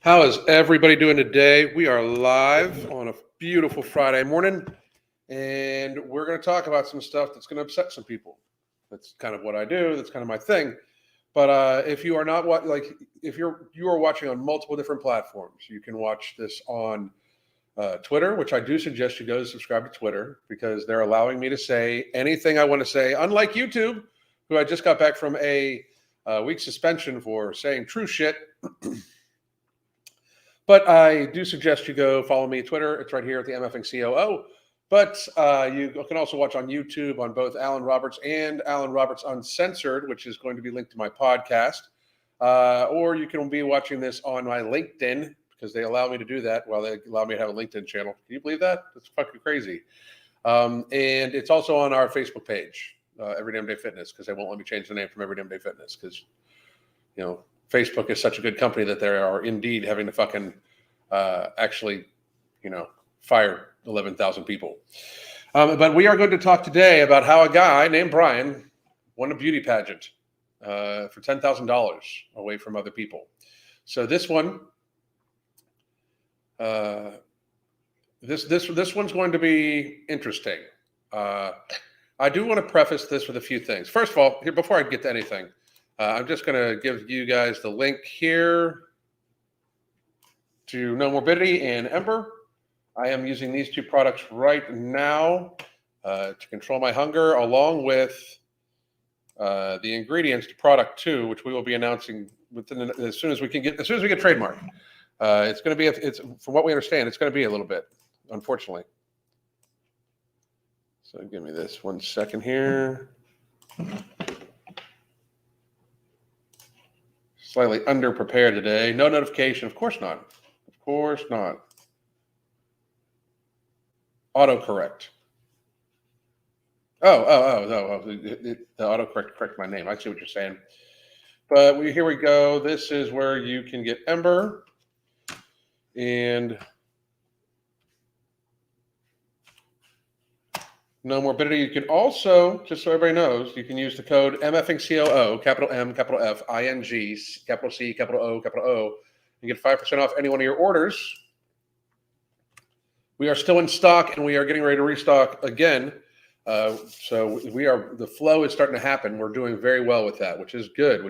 How is everybody doing today? We are live on a beautiful Friday morning, and we're going to talk about some stuff that's going to upset some people. That's kind of what I do. That's kind of my thing. But if you are not if you are watching on multiple different platforms, you can watch this on Twitter, which I do suggest you go subscribe to Twitter because they're allowing me to say anything I want to say. Unlike YouTube, who I just got back from a week suspension for saying true shit. But I do suggest you go follow me on Twitter. It's right here at the MFing COO. But you can also watch on YouTube on both Alan Roberts and Alan Roberts Uncensored, which is going to be linked to my podcast. Or you can be watching this on my LinkedIn because they allow me to do that. Well, they allow me to have a LinkedIn channel. Can you believe that? That's fucking crazy. And it's also on our Facebook page, Every Damn Day Fitness, because they won't let me change the name from Every Damn Day Fitness because, Facebook is such a good company that they are indeed having to fucking actually, fire 11,000 people. But we are going to talk today about how a guy named Brian won a beauty pageant for $10,000 away from other people. So this one, this one's going to be interesting. I do want to preface this with a few things. First of all, here before I get to anything. I'm just going to give you guys the link here to No Morbidity and Ember. I am using these two products right now to control my hunger, along with the ingredients to product 2, which we will be announcing as soon as we get trademark. It's going to be, it's from what we understand, it's going to be a little bit, unfortunately. So give me this 1 second here. Slightly underprepared today. No notification. Of course not. Of course not. Autocorrect. Oh. The autocorrect correct my name. I see what you're saying. But here we go. This is where you can get Ember. And No Morbidity. You can also, just so everybody knows, you can use the code MFingCOO, capital M, capital F, ING, capital C, capital O, capital O. You get 5% off any one of your orders. We are still in stock, and we are getting ready to restock again. So the flow is starting to happen. We're doing very well with that, which is good. I'm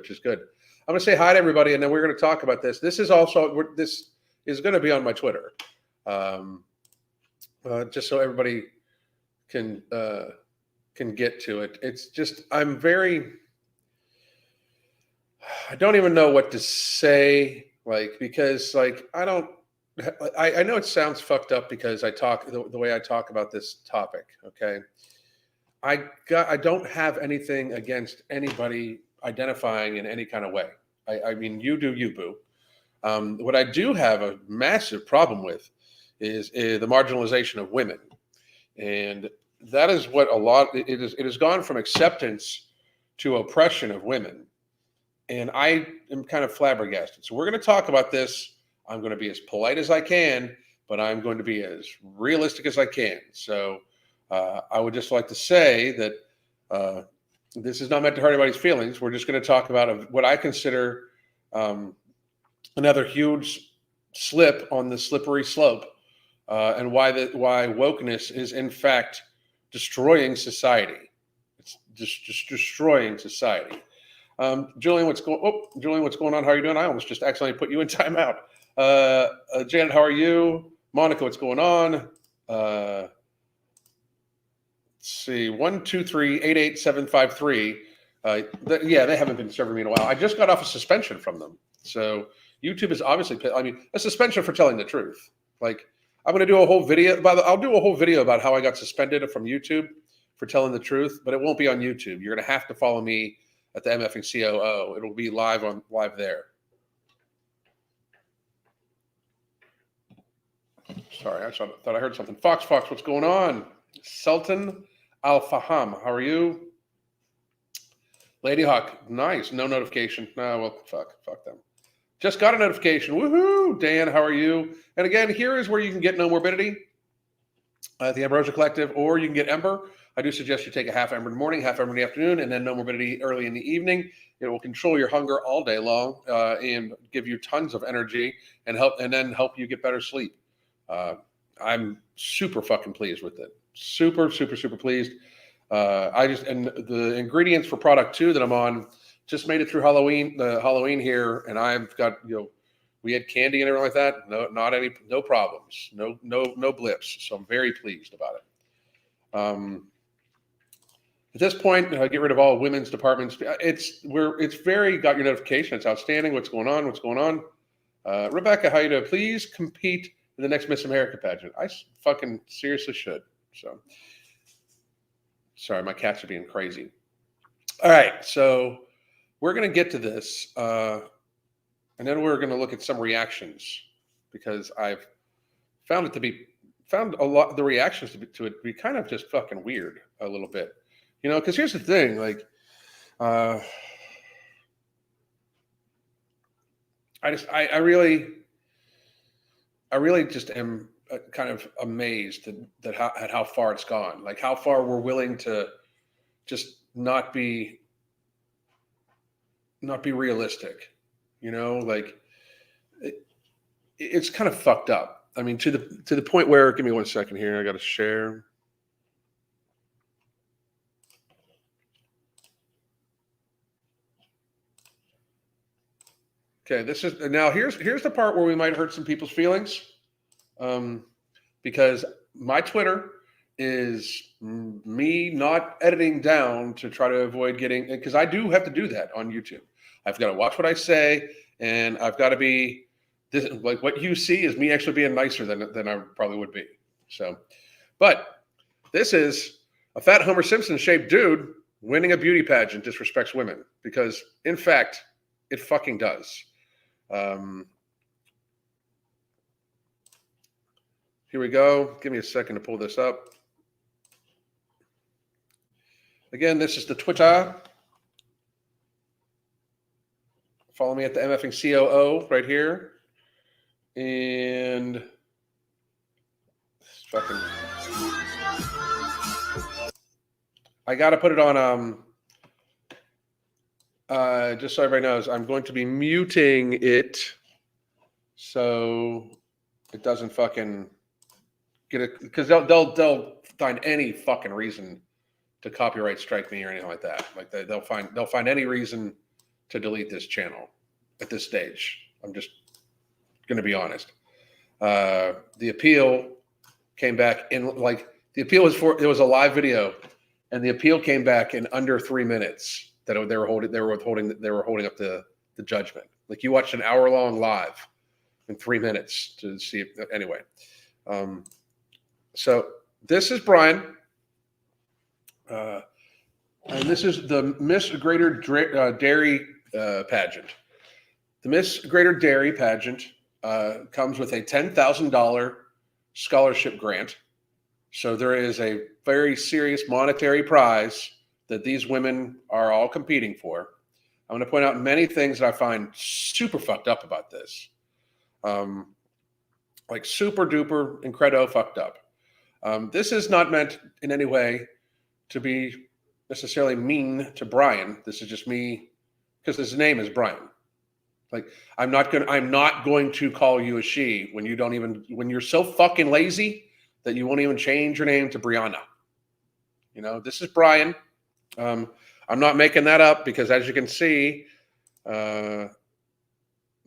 going to say hi to everybody, and then we're going to talk about this. This is going to be on my Twitter, just so everybody can get to it. It's just I don't even know what to say, because I know it sounds fucked up because I talk the way I talk about this topic. Okay, I don't have anything against anybody identifying in any kind of way. I mean, you do you, boo. What I do have a massive problem with is the marginalization of women. And that is what it has gone from acceptance to oppression of women. And I am kind of flabbergasted. So we're going to talk about this. I'm going to be as polite as I can, but I'm going to be as realistic as I can. So I would just like to say that this is not meant to hurt anybody's feelings. We're just going to talk about what I consider another huge slip on the slippery slope. And why wokeness is in fact destroying society. It's just destroying society. Julian, what's going on? How are you doing? I almost just accidentally put you in timeout. Janet, how are you? Monica, what's going on? Let's see, 123-88753. They haven't been serving me in a while. I just got off a suspension from them. So YouTube is obviously, a suspension for telling the truth. I'm going to do a whole video I'll do a whole video about how I got suspended from YouTube for telling the truth, but it won't be on YouTube. You're going to have to follow me at the MFing COO. It'll be live there. Sorry, I thought I heard something. Fox, what's going on? Sultan Al-Faham, how are you? Lady Hawk, nice. No notification. No, well, fuck them. Just got a notification. Woohoo! Dan, how are you? And again, here is where you can get No Morbidity. at the Ambrosia Collective, or you can get Ember. I do suggest you take a half Ember in the morning, half Ember in the afternoon, and then No Morbidity early in the evening. It will control your hunger all day long and give you tons of energy and then help you get better sleep. I'm super fucking pleased with it. Super, super, super pleased. And the ingredients for product 2 that I'm on just made it through Halloween here, and I've got, we had candy and everything like that. No problems, no blips. So I'm very pleased about it. At this point, get rid of all women's departments. It's very got your notification. It's outstanding. What's going on? Rebecca, how you doing? Please compete in the next Miss America pageant. I fucking seriously should. So, sorry, my cats are being crazy. All right, so we're gonna get to this, and then we're gonna look at some reactions because I've found a lot the reactions to it be kind of just fucking weird a little bit. Because here's the thing, like, I really just am kind of amazed at how far it's gone, like how far we're willing to just not be realistic, like it's kind of fucked up. I mean, to the point where, give me 1 second here, I got to share. Okay, here's the part where we might hurt some people's feelings, because my Twitter is me not editing down to try to avoid because I do have to do that on YouTube. I've got to watch what I say, and I've got to be this, like what you see is me actually being nicer than I probably would be. So, but this is a fat Homer Simpson shaped dude winning a beauty pageant disrespects women, because in fact it fucking does. Here we go. Give me a second to pull this up. Again, this is the Twitter. Follow me at the MFing COO right here. And fucking, I got to put it on, just so everybody knows, I'm going to be muting it so it doesn't fucking get it, because they'll find any fucking reason to copyright strike me or anything like that. Like they'll find any reason to delete this channel at this stage. I'm just going to be honest. The appeal came back in, like, the appeal was it was a live video, and the appeal came back in under 3 minutes. That they were holding up the judgment. Like, you watched an hour-long live in 3 minutes to see if, anyway. So this is Brian, and this is the Miss Greater Dairy pageant. The Miss Greater Dairy pageant comes with a $10,000 scholarship grant. So there is a very serious monetary prize that these women are all competing for. I'm going to point out many things that I find super fucked up about this. Like super duper incredo fucked up. This is not meant in any way to be necessarily mean to Brian. This is just me, because his name is Brian. Like, I'm not going to call you a she when you're so fucking lazy that you won't even change your name to Brianna. This is Brian. I'm not making that up, because as you can see,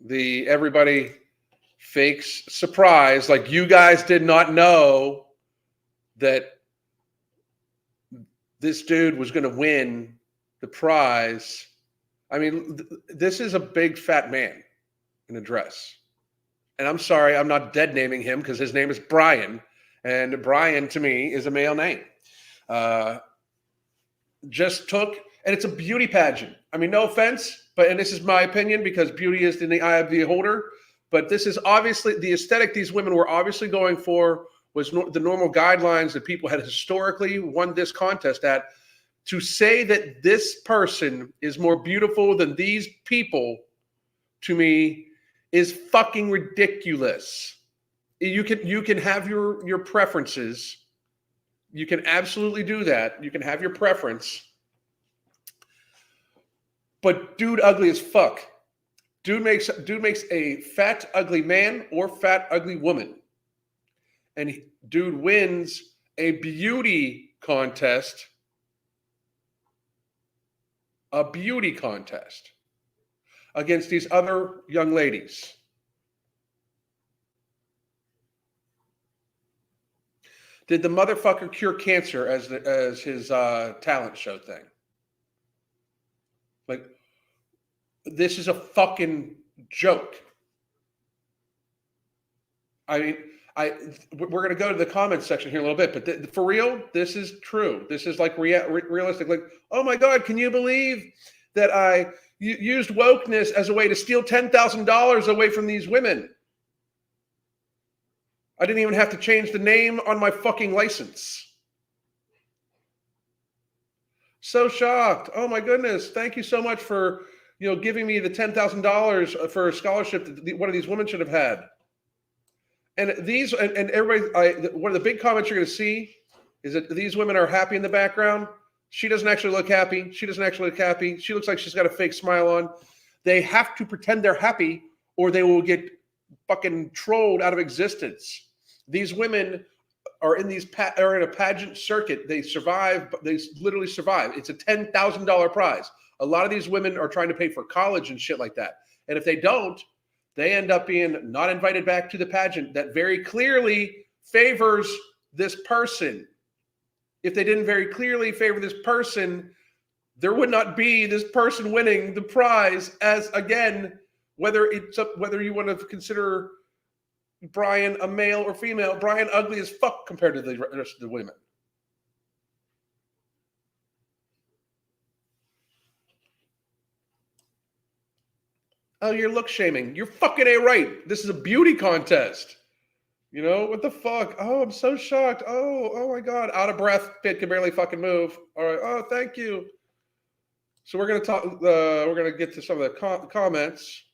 everybody fakes surprise. Like, you guys did not know that this dude was going to win the prize. I mean, this is a big fat man in a dress. And I'm sorry, I'm not dead naming him, because his name is Brian. And Brian, to me, is a male name. And it's a beauty pageant. I mean, no offense, and this is my opinion, because beauty is in the eye of the beholder. But this is obviously the aesthetic these women were obviously going for, was the normal guidelines that people had historically won this contest at. To say that this person is more beautiful than these people, to me, is fucking ridiculous. You can have your preferences, You can absolutely do that. You can have your preference. But dude ugly as fuck. Dude makes a fat, ugly man or fat, ugly woman. And dude wins a beauty contest. A beauty contest against these other young ladies. Did the motherfucker cure cancer as his talent show thing? Like, this is a fucking joke. I mean, we're going to go to the comments section here in a little bit, but for real, this is true. This is like realistic. Like, oh my God, can you believe that I used wokeness as a way to steal $10,000 away from these women? I didn't even have to change the name on my fucking license. So shocked. Oh my goodness. Thank you so much for, giving me the $10,000 for a scholarship that one of these women should have had. And everybody, one of the big comments you're going to see is that these women are happy in the background. She doesn't actually look happy. She doesn't actually look happy. She looks like she's got a fake smile on. They have to pretend they're happy or they will get fucking trolled out of existence. These women are in a pageant circuit. They survive. They literally survive. It's a $10,000 prize. A lot of these women are trying to pay for college and shit like that. And if they don't, they end up being not invited back to the pageant that very clearly favors this person. If they didn't very clearly favor this person, there would not be this person winning the prize. As again, whether you want to consider Brian a male or female, Brian ugly as fuck compared to the rest of the women. Oh, you're look shaming. You're fucking right. This is a beauty contest. What the fuck? Oh, I'm so shocked. Oh my God. Out of breath. Pit can barely fucking move. All right. Oh, thank you. So we're going to talk, we're going to get to some of the comments.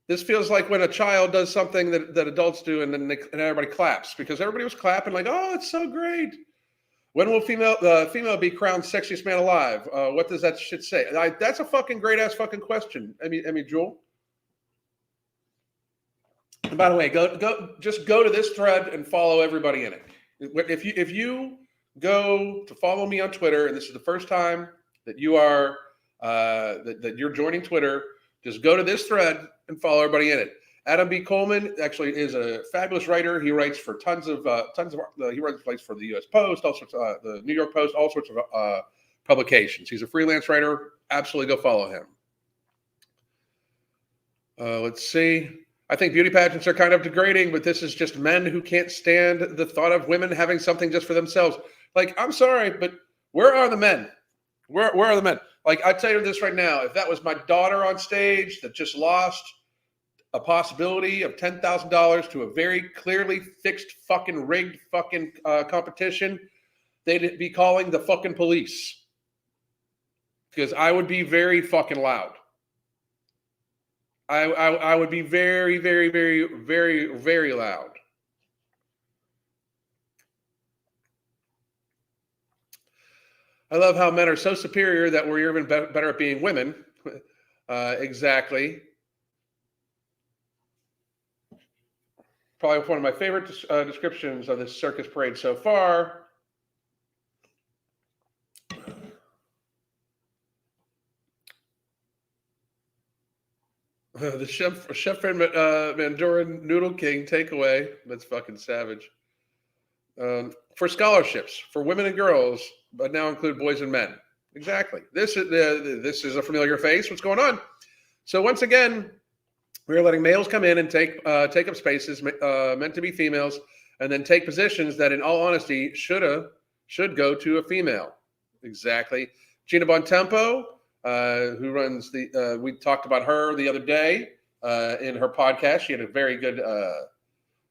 This feels like when a child does something that adults do and then everybody claps because everybody was clapping like, oh, it's so great. When will female be crowned sexiest man alive? What does that shit say? That's a fucking great ass fucking question. I mean, Jewel. And by the way, just go to this thread and follow everybody in it. If you go to follow me on Twitter, and this is the first time that you are that you're joining Twitter, just go to this thread and follow everybody in it. Adam B. Coleman actually is a fabulous writer. He writes for tons of he writes for the U.S. Post, all sorts of the New York Post, all sorts of publications. He's a freelance writer. Absolutely go follow him. Let's see. I think beauty pageants are kind of degrading, but this is just men who can't stand the thought of women having something just for themselves. Like, I'm sorry, but where are the men? Where are the men? Like, I tell you this right now, if that was my daughter on stage that just lost a possibility of $10,000 to a very clearly fixed fucking rigged fucking competition, they'd be calling the fucking police because I would be very fucking loud. I would be very, very, very, very, very loud. I love how men are so superior that we're even better at being women. Exactly. Probably one of my favorite descriptions of this circus parade so far. The Chef Mandarin Noodle King takeaway. That's fucking savage. For scholarships for women and girls, but now include boys and men. Exactly. This is a familiar face. What's going on? So once again, we're letting males come in and take up spaces meant to be females, and then take positions that, in all honesty, should go to a female. Exactly. Gina Bontempo, who runs we talked about her the other day in her podcast. She had a very good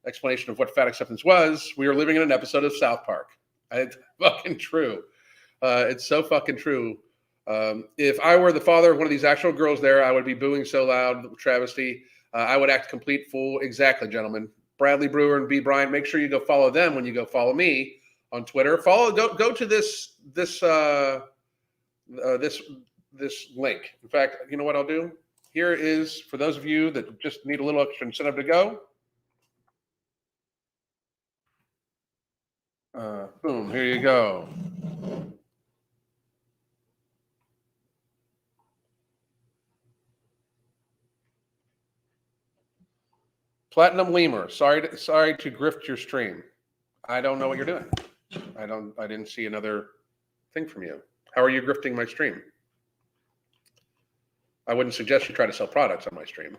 explanation of what fat acceptance was. We were living in an episode of South Park. It's fucking true. It's so fucking true. If I were the father of one of these actual girls there, I would be booing so loud, travesty. I would act complete fool. Exactly, gentlemen. Bradley Brewer and B Bryant. Make sure you go follow them when you go follow me on Twitter. Go to this link. In fact, you know what I'll do? Here is, for those of you that just need a little extra incentive to go. Boom, here you go. Platinum Lemur, sorry to grift your stream. I don't know what you're doing. I didn't see another thing from you. How are you grifting my stream? I wouldn't suggest you try to sell products on my stream.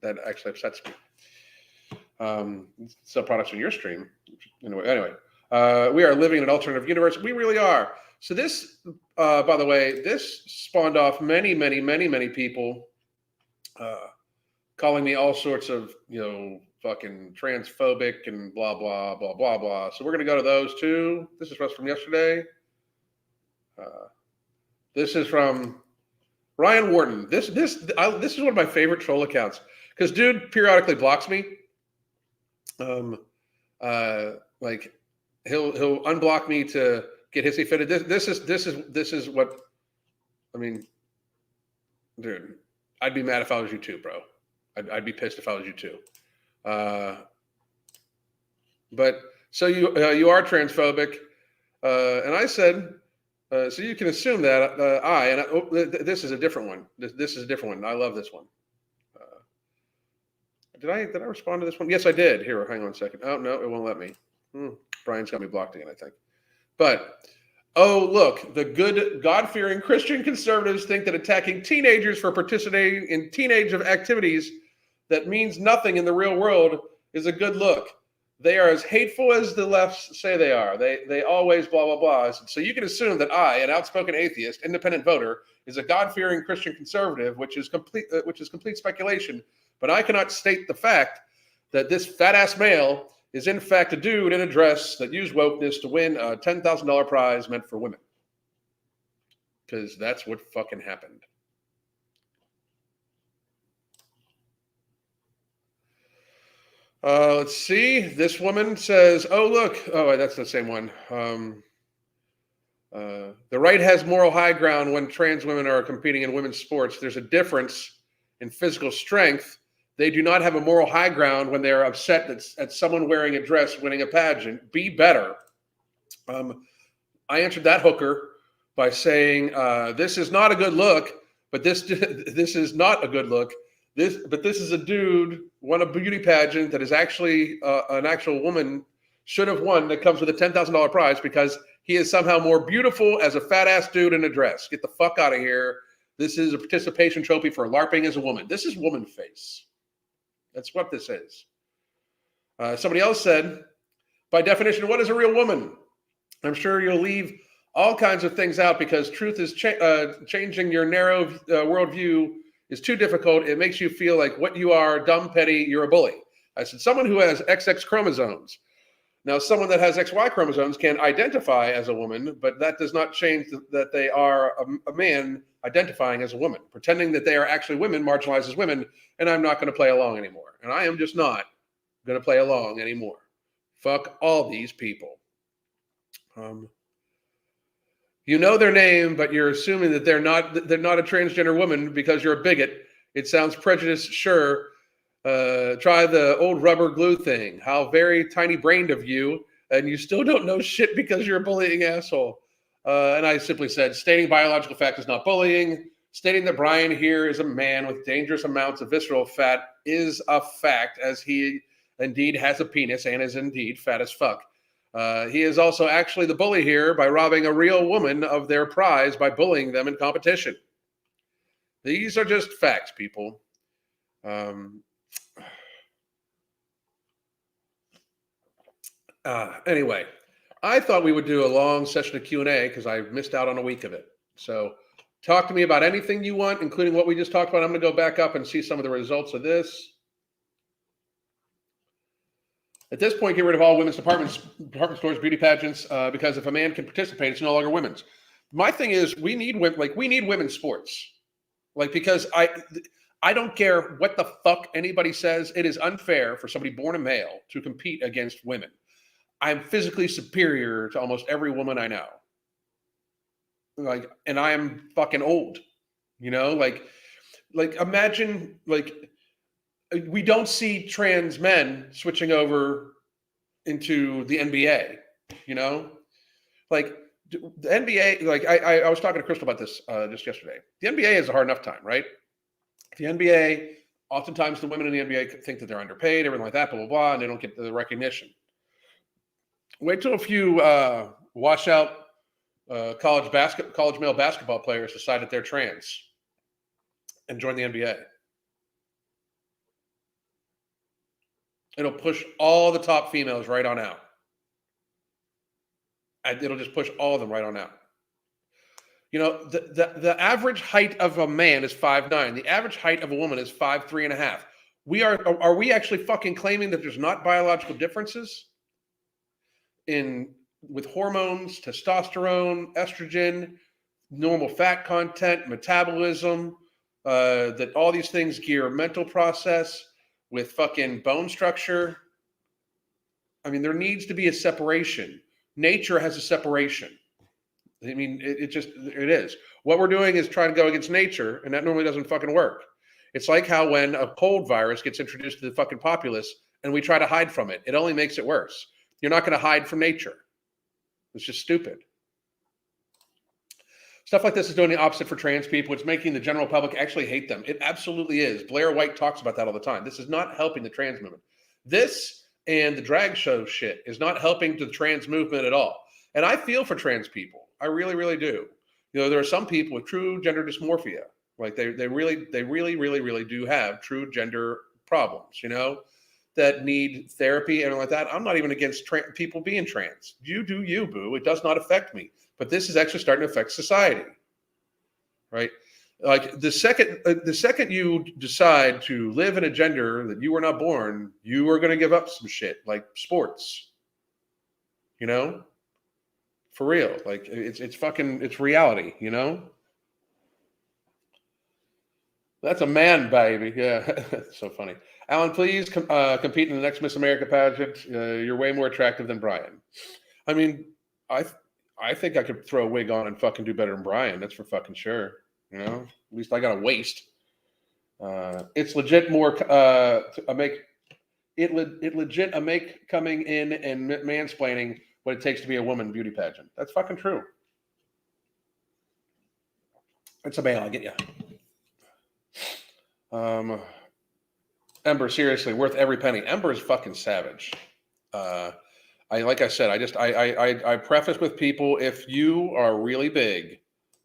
That actually upsets me. Sell products on your stream. Anyway, we are living in an alternative universe. We really are. So this, by the way, this spawned off many people calling me all sorts of, fucking transphobic and blah, blah, blah, blah, blah. So we're going to go to those too. This is from yesterday. This is from Ryan Wharton. This is one of my favorite troll accounts because dude periodically blocks me. Like he'll unblock me to get hissy fitted. This is what I mean, dude. I'd be mad if I was you too, bro. I'd be pissed if I was you too. But so you are transphobic, and I said, so you can assume that this is a different one. This is a different one. I love this one. Did I respond to this one? Yes, I did. Here, hang on a second. Oh no, it won't let me. Brian's got me blocked again, I think. But look, the good God-fearing Christian conservatives think that attacking teenagers for participating in teenage activities that means nothing in the real world is a good look. They are as hateful as the left say they are. They always blah, blah, blah. So you can assume that I, an outspoken atheist, independent voter, is a God-fearing Christian conservative, which is complete speculation. But I cannot state the fact that this fat-ass male is in fact a dude in a dress that used wokeness to win a $10,000 prize meant for women. Because that's what fucking happened. Let's see. This woman says, oh, look. Oh, that's the same one. The right has moral high ground when trans women are competing in women's sports. There's a difference in physical strength. They do not have a moral high ground when they're upset at someone wearing a dress winning a pageant. Be better. I answered that hooker by saying, this is not a good look, but this is not a good look. This is a dude won a beauty pageant that is actually an actual woman should have won that comes with a $10,000 prize because he is somehow more beautiful as a fat ass dude in a dress. Get the fuck out of here. This is a participation trophy for LARPing as a woman. This is woman face. That's what this is. Somebody else said, by definition, what is a real woman? I'm sure you'll leave all kinds of things out because truth is changing your narrow worldview is too difficult. It makes you feel like what you are, dumb, petty, you're a bully. I said, someone who has XX chromosomes. Now, someone that has XY chromosomes can identify as a woman, but that does not change that they are a man identifying as a woman. Pretending that they are actually women marginalizes women, and I'm not going to play along anymore. And I am just not going to play along anymore. Fuck all these people. You know their name, but you're assuming that they're not a transgender woman because you're a bigot. It sounds prejudiced, sure. Try the old rubber glue thing. How very tiny brained of you, and you still don't know shit because you're a bullying asshole. And I simply said, stating biological fact is not bullying. Stating that Brian here is a man with dangerous amounts of visceral fat is a fact, as he indeed has a penis and is indeed fat as fuck. He is also actually the bully here by robbing a real woman of their prize by bullying them in competition. These are just facts, people. Anyway, I thought we would do a long session of Q&A because I missed out on a week of it. So talk to me about anything you want, including what we just talked about. I'm going to go back up and see some of the results of this. At this point, get rid of all women's department stores, beauty pageants, because if a man can participate, it's no longer women's. My thing is, we need women's sports, because I don't care what the fuck anybody says. It is unfair for somebody born a male to compete against women. I'm physically superior to almost every woman I know. Like, and I am fucking old, you know, like imagine like we don't see trans men switching over into the NBA, you know, like the NBA, like I was talking to Crystal about this just yesterday. The NBA is a hard enough time, right? The NBA, oftentimes the women in the NBA think that they're underpaid, everything like that, blah, blah, blah, and they don't get the recognition. Wait till a few washout college male basketball players decide that they're trans and join the NBA. It'll push all the top females right on out. It'll just push all of them right on out. You know, the average height of a man is 5'9". The average height of a woman is 5'3.5". Are we actually fucking claiming that there's not biological differences with hormones, testosterone, estrogen, normal fat content, metabolism, that all these things gear mental process with fucking bone structure? I mean, there needs to be a separation. Nature has a separation. I mean, it is. What we're doing is trying to go against nature, and that normally doesn't fucking work. It's like how when a cold virus gets introduced to the fucking populace and we try to hide from it, it only makes it worse. You're not going to hide from nature. It's just stupid. Stuff like this is doing the opposite for trans people. It's making the general public actually hate them. It absolutely is. Blair White talks about that all the time. This is not helping the trans movement. This and the drag show shit is not helping the trans movement at all. And I feel for trans people. I really, really do. You know, there are some people with true gender dysmorphia. Like they really do have true gender problems, you know, that need therapy and like that. I'm not even against people being trans. You do you, boo. It does not affect me. But this is actually starting to affect society, right? Like the second you decide to live in a gender that you were not born, you are going to give up some shit like sports, you know, for real. Like it's reality, you know. That's a man, baby. Yeah, that's so funny. Alan, please compete in the next Miss America pageant. You're way more attractive than Brian. I mean, I think I could throw a wig on and fucking do better than Brian. That's for fucking sure. You know, at least I got a waist. It's legit more legit a make coming in and mansplaining what it takes to be a woman beauty pageant. That's fucking true. It's a male. I get you. Ember, seriously, worth every penny. Ember is fucking savage. Like I said, I preface with people, if you are really big,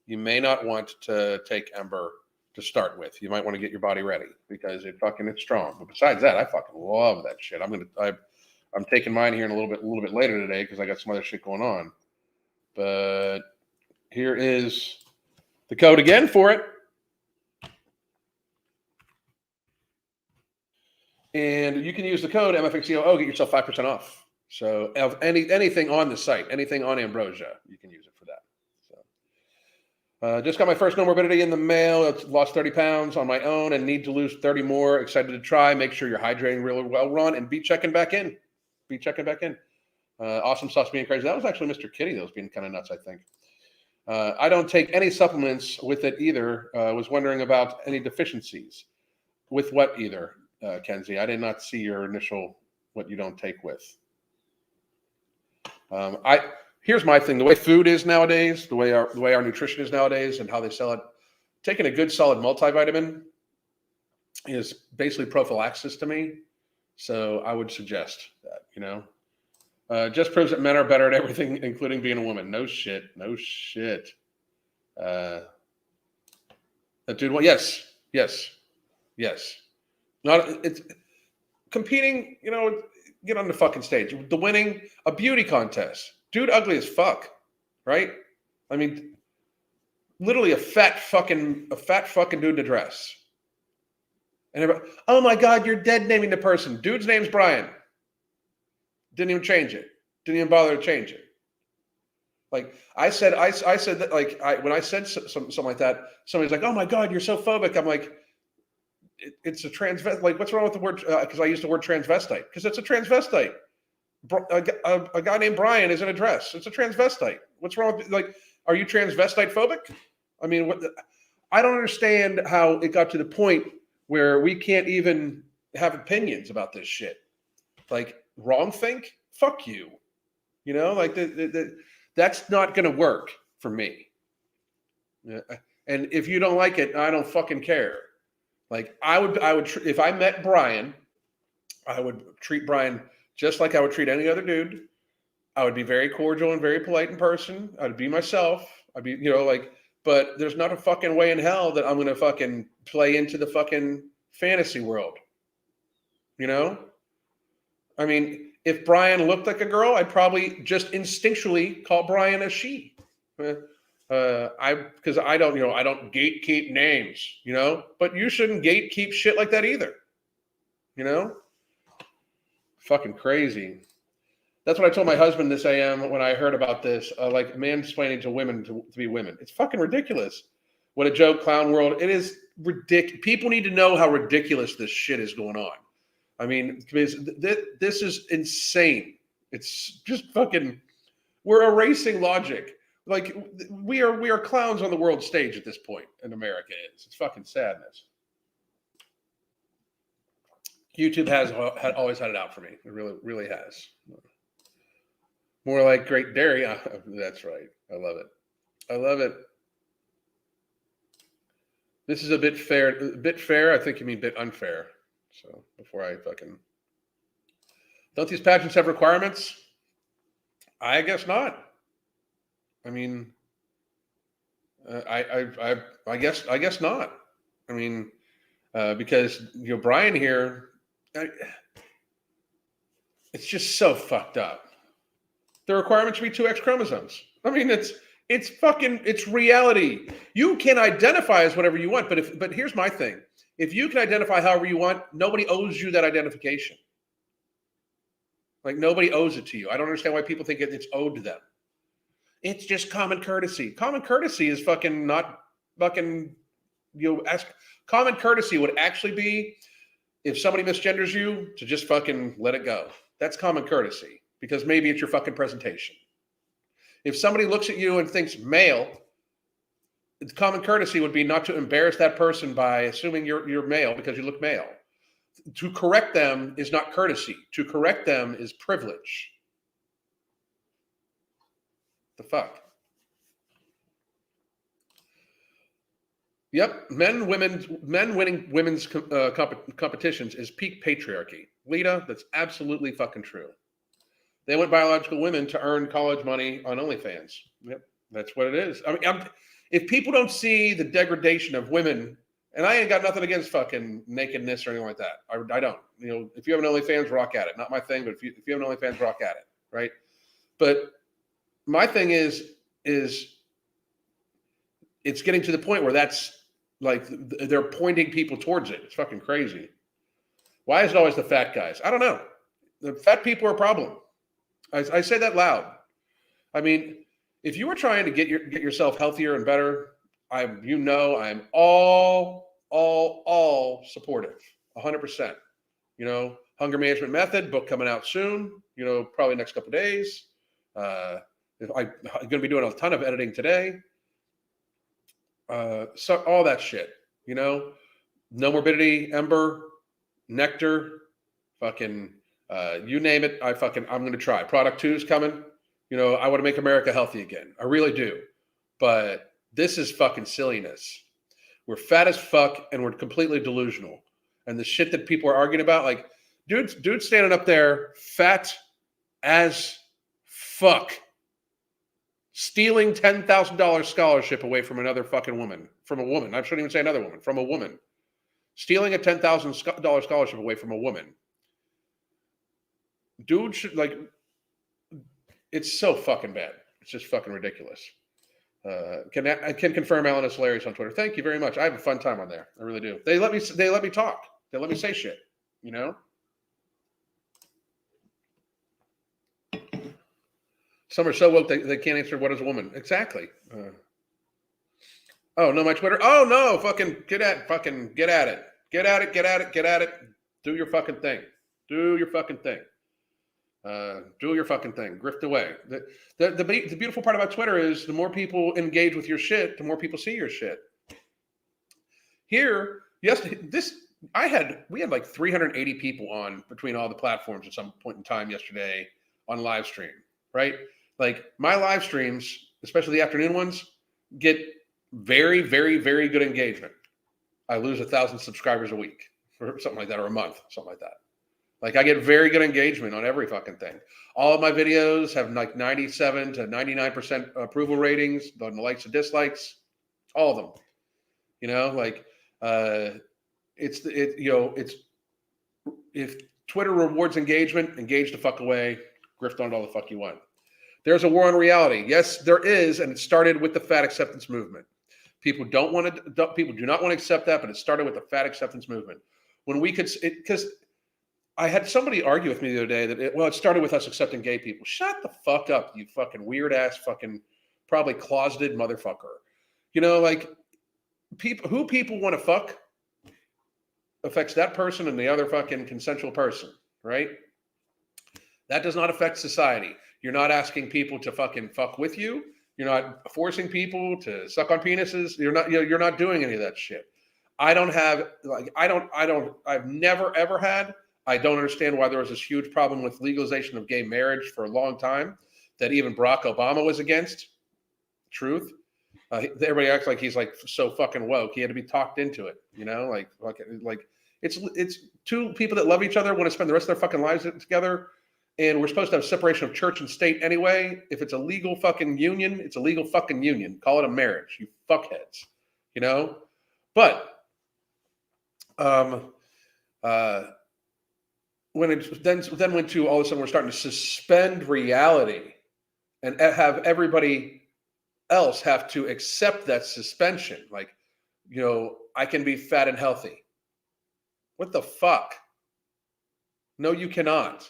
you may not want to take Ember to start with. You might want to get your body ready because it's strong. But besides that, I fucking love that shit. I'm taking mine here in a little bit later today because I got some other shit going on. But here is the code again for it. And you can use the code MFXCOO, get yourself 5% off. So anything on the site, anything on Ambrosia, you can use it for that. So just got my first No Morbidity in the mail. It's lost 30 pounds on my own and need to lose 30 more. Excited to try. Make sure you're hydrating really well, Ron, and be checking back in. Awesome sauce being crazy. That was actually Mr. Kitty that was being kind of nuts, I think. I don't take any supplements with it either. Was wondering about any deficiencies. With what either, Kenzie? I did not see your initial what you don't take with. Here's my thing. The way food is nowadays, the way our nutrition is nowadays, and how they sell it, taking a good solid multivitamin is basically prophylaxis to me. So I would suggest that, you know. Just proves that men are better at everything, including being a woman. No shit. That dude, well, yes. It's competing, you know, get on the fucking stage. The winning a beauty contest. Dude ugly as fuck, right? I mean, literally a fat fucking dude in a dress. And everybody, oh my God, you're dead naming the person. Dude's name's Brian. Didn't even change it. Didn't even bother to change it. Like I said that, like when I said something like that, somebody's like, oh my God, you're so phobic. I'm like, it's a transvestite. Like, what's wrong with the word? Because I used the word transvestite. Because it's a transvestite. A guy named Brian is in a dress. It's a transvestite. What's wrong with, like, are you transvestite phobic? I mean, I don't understand how it got to the point where we can't even have opinions about this shit. Like, wrong think? Fuck you. You know, like that's not going to work for me. Yeah. And if you don't like it, I don't fucking care. Like, I would, if I met Brian, I would treat Brian just like I would treat any other dude. I would be very cordial and very polite in person. I'd be myself. I'd be, you know, like, but there's not a fucking way in hell that I'm going to fucking play into the fucking fantasy world. You know? I mean, if Brian looked like a girl, I'd probably just instinctually call Brian a she. Because I don't, you know, I don't gatekeep names, you know, but you shouldn't gatekeep shit like that either. You know? Fucking crazy. That's what I told my husband this AM when I heard about this, like mansplaining to women to be women. It's fucking ridiculous. What a joke, clown world. It is ridiculous. People need to know how ridiculous this shit is going on. I mean, this is insane. It's just fucking, we're erasing logic. Like, we are clowns on the world stage at this point, and America is. It's fucking sadness. YouTube has always had it out for me. It really, really has. More like Great Dairy. That's right. I love it. I love it. This is a bit fair. I think you mean bit unfair. So before I fucking, don't these pageants have requirements? I guess not. I mean, I guess not. I mean, because, you know, Brian here, it's just so fucked up. The requirement should be 2X chromosomes. I mean, it's reality. You can identify as whatever you want, but here's my thing. If you can identify however you want, nobody owes you that identification. Like, nobody owes it to you. I don't understand why people think it's owed to them. It's just common courtesy. Common courtesy is fucking not fucking, you know, ask. Common courtesy would actually be if somebody misgenders you to just fucking let it go. That's common courtesy, because maybe it's your fucking presentation. If somebody looks at you and thinks male, common courtesy would be not to embarrass that person by assuming you're male because you look male. To correct them is not courtesy. To correct them is privilege. The fuck? Yep, men winning women's competitions is peak patriarchy. Lita, that's absolutely fucking true. They want biological women to earn college money on OnlyFans. Yep, that's what it is. I mean, if people don't see the degradation of women, and I ain't got nothing against fucking nakedness or anything like that. I don't. You know, if you have an OnlyFans, rock at it. Not my thing, but if you have an OnlyFans, rock at it, right? But my thing is it's getting to the point where that's like they're pointing people towards it. It's fucking crazy. Why is it always the fat guys? I don't know. The fat people are a problem. I say that loud. I mean, if you were trying to get yourself healthier and better, I'm all supportive, 100%. You know, Hunger Management Method book coming out soon. You know, probably next couple of days. I'm going to be doing a ton of editing today. So all that shit, you know, No Morbidity, Ember, Nectar, fucking, you name it. I'm going to try. Product 2 is coming. You know, I want to make America healthy again. I really do. But this is fucking silliness. We're fat as fuck and we're completely delusional. And the shit that people are arguing about, like, dude standing up there, fat as fuck, stealing $10,000 scholarship away from another fucking woman, from a woman. I shouldn't even say another woman, from a woman. Stealing a $10,000 scholarship away from a woman. Dude should, like, it's so fucking bad. It's just fucking ridiculous. I can confirm Alan is hilarious on Twitter. Thank you very much. I have a fun time on there. I really do. They let me talk. They let me say shit, you know? Some are so woke they can't answer what is a woman. Exactly. Oh, no, my Twitter. Oh no, fucking get at it. Get at it. Do your fucking thing. Do your fucking thing. Grift away. The beautiful part about Twitter is the more people engage with your shit, the more people see your shit. Here, we had like 380 people on between all the platforms at some point in time yesterday on live stream, right? Like my live streams, especially the afternoon ones, get very, very, very good engagement. I lose 1,000 subscribers a week or something like that, or a month, something like that. Like I get very good engagement on every fucking thing. All of my videos have like 97 to 99% approval ratings on the likes and dislikes, all of them. You know, like it's if Twitter rewards engagement, engage the fuck away, grift on it all the fuck you want. There's a war on reality. Yes, there is, and it started with the fat acceptance movement. People do not want to accept that, but it started with the fat acceptance movement. When we could, because I had somebody argue with me the other day that it started with us accepting gay people. Shut the fuck up, you fucking weird ass fucking probably closeted motherfucker. You know, like who people want to fuck affects that person and the other fucking consensual person, right? That does not affect society. You're not asking people to fucking fuck with you. You're not forcing people to suck on penises. You're not doing any of that shit. I've never ever had. I don't understand why there was this huge problem with legalization of gay marriage for a long time that even Barack Obama was against. Truth. Everybody acts like he's like so fucking woke. He had to be talked into it, you know, like it's two people that love each other want to spend the rest of their fucking lives together. And we're supposed to have separation of church and state anyway. If it's a legal fucking union, it's a legal fucking union. Call it a marriage, you fuckheads, you know? But when it then went to all of a sudden we're starting to suspend reality and have everybody else have to accept that suspension. Like, you know, I can be fat and healthy. What the fuck? No, you cannot.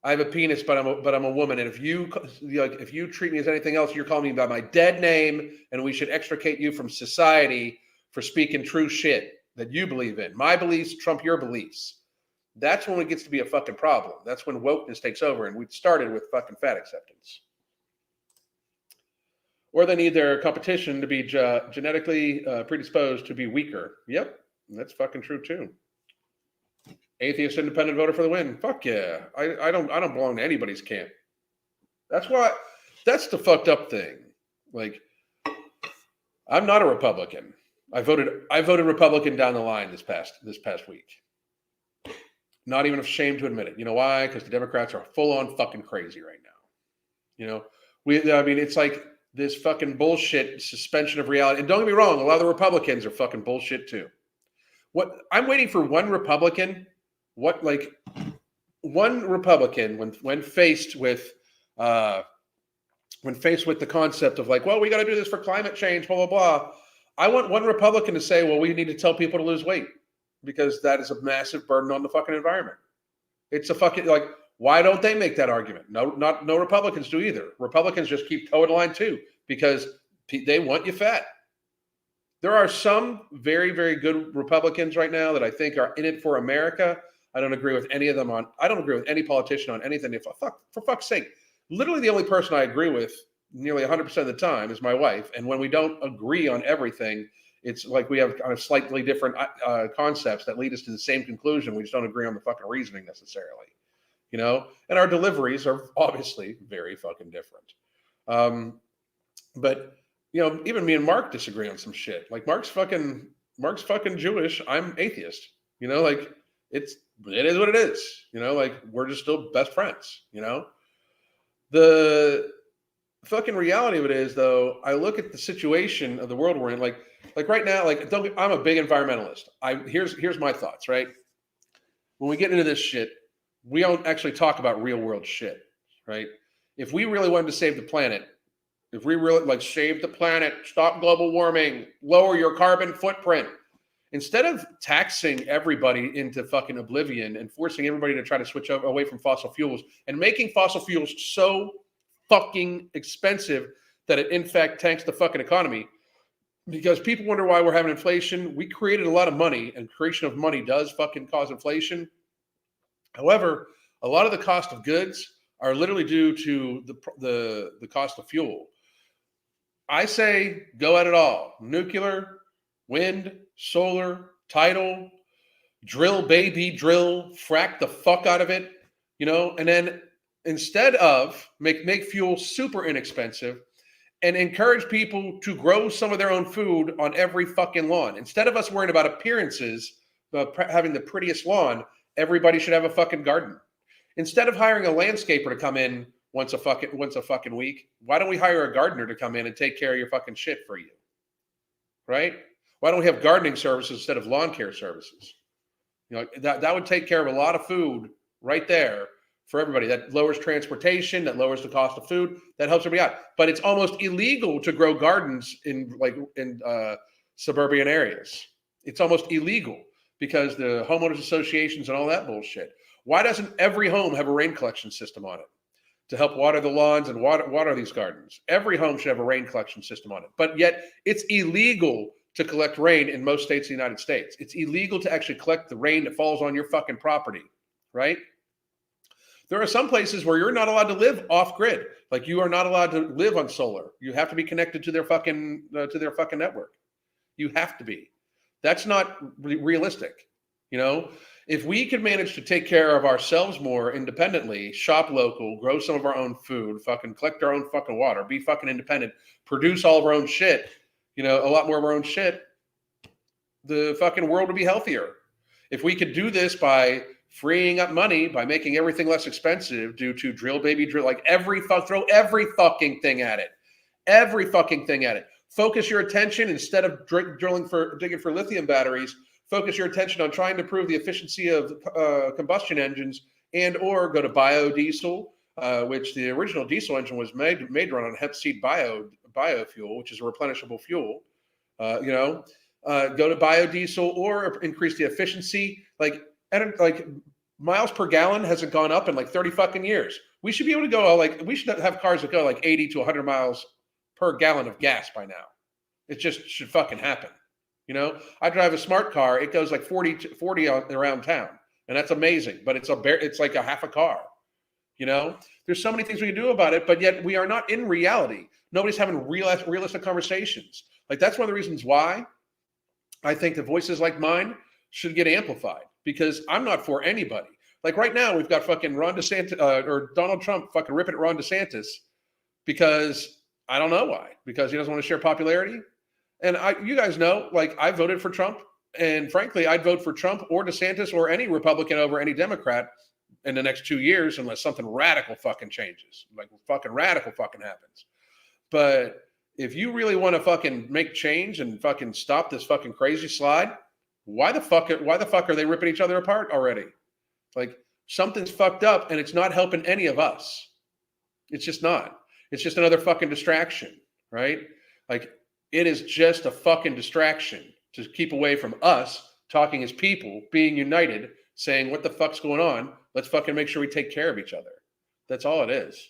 I have a penis, but I'm a woman. And if you treat me as anything else, you're calling me by my dead name, and we should extricate you from society for speaking true shit that you believe in. My beliefs trump your beliefs. That's when it gets to be a fucking problem. That's when wokeness takes over, and we started with fucking fat acceptance. Or they need their competition to be genetically predisposed to be weaker. Yep, that's fucking true too. Atheist independent voter for the win. Fuck yeah. I don't belong to anybody's camp. That's the fucked up thing. Like, I'm not a Republican. I voted Republican down the line this past week. Not even ashamed to admit it. You know why? Because the Democrats are full on fucking crazy right now. You know, it's like this fucking bullshit suspension of reality. And don't get me wrong, a lot of the Republicans are fucking bullshit too. I'm waiting for one Republican. One Republican when faced with the concept of like, well, we got to do this for climate change, blah, blah, blah. I want one Republican to say, well, we need to tell people to lose weight because that is a massive burden on the fucking environment. It's a fucking, like, why don't they make that argument? No Republicans do either. Republicans just keep towing the line too because they want you fat. There are some very, very good Republicans right now that I think are in it for America. I don't agree with any of them I don't agree with any politician on anything. For fuck's sake, literally the only person I agree with nearly 100% of the time is my wife. And when we don't agree on everything, it's like we have kind of slightly different concepts that lead us to the same conclusion. We just don't agree on the fucking reasoning necessarily, you know? And our deliveries are obviously very fucking different. But, you know, even me and Mark disagree on some shit. Like Mark's fucking Jewish. I'm atheist, you know, like it is what it is, you know, like we're just still best friends, you know. The fucking reality of it is, though, I look at the situation of the world we're in, like right now, like I'm a big environmentalist. Here's my thoughts, right? When we get into this shit, we don't actually talk about real world shit, right? If we really wanted to save the planet, if we really like save the planet, stop global warming, lower your carbon footprint, instead of taxing everybody into fucking oblivion and forcing everybody to try to switch away from fossil fuels and making fossil fuels so fucking expensive that it in fact tanks the fucking economy, because people wonder why we're having inflation. We created a lot of money, and creation of money does fucking cause inflation. However, a lot of the cost of goods are literally due to the cost of fuel. I say go at it all. Nuclear, wind, solar, tidal, drill, baby, drill, frack the fuck out of it, and then instead of make fuel super inexpensive and encourage people to grow some of their own food on every fucking lawn. Instead of us worrying about appearances, having the prettiest lawn, everybody should have a fucking garden. Instead of hiring a landscaper to come in once a fucking week, why don't we hire a gardener to come in and take care of your fucking shit for you? Right? Why don't we have gardening services instead of lawn care services? That would take care of a lot of food right there for everybody. That lowers transportation, that lowers the cost of food, that helps everybody out. But it's almost illegal to grow gardens in suburban areas. It's almost illegal because the homeowners associations and all that bullshit. Why doesn't every home have a rain collection system on it to help water the lawns and water these gardens? Every home should have a rain collection system on it. But yet it's illegal to collect rain in most states of the United States. It's illegal to actually collect the rain that falls on your fucking property, right? There are some places where you're not allowed to live off grid. Like you are not allowed to live on solar. You have to be connected to their fucking network. You have to be. That's not realistic. If we could manage to take care of ourselves more independently, shop local, grow some of our own food, fucking collect our own fucking water, be fucking independent, produce all of our own shit, a lot more of our own shit, the fucking world would be healthier. If we could do this by freeing up money, by making everything less expensive due to drill, baby, drill, like throw every fucking thing at it. Every fucking thing at it. Focus your attention instead of digging for lithium batteries. Focus your attention on trying to improve the efficiency of combustion engines or go to biodiesel, which the original diesel engine was made to run on hemp seed biofuel, which is a replenishable fuel. Go to biodiesel or increase the efficiency. Like miles per gallon hasn't gone up in like 30 fucking years. We should be able to go we should have cars that go like 80 to 100 miles per gallon of gas by now. It just should fucking happen. I drive a smart car. It goes like 40 around town, and that's amazing. But it's like a half a car. There's so many things we can do about it, but yet we are not in reality. Nobody's having realistic conversations. Like that's one of the reasons why I think the voices like mine should get amplified, because I'm not for anybody. Like right now, we've got fucking Ron DeSantis or Donald Trump fucking ripping at Ron DeSantis because I don't know why. Because he doesn't want to share popularity. And you guys know, like I voted for Trump, and frankly, I'd vote for Trump or DeSantis or any Republican over any Democrat in the next 2 years unless something radical fucking changes, like fucking radical fucking happens. But if you really want to fucking make change and fucking stop this fucking crazy slide, why the fuck are they ripping each other apart already? Like something's fucked up, and it's not helping any of us. It's just not. It's just another fucking distraction, right? Like. It is just a fucking distraction to keep away from us talking as people, being united, saying, what the fuck's going on? Let's fucking make sure we take care of each other. That's all it is.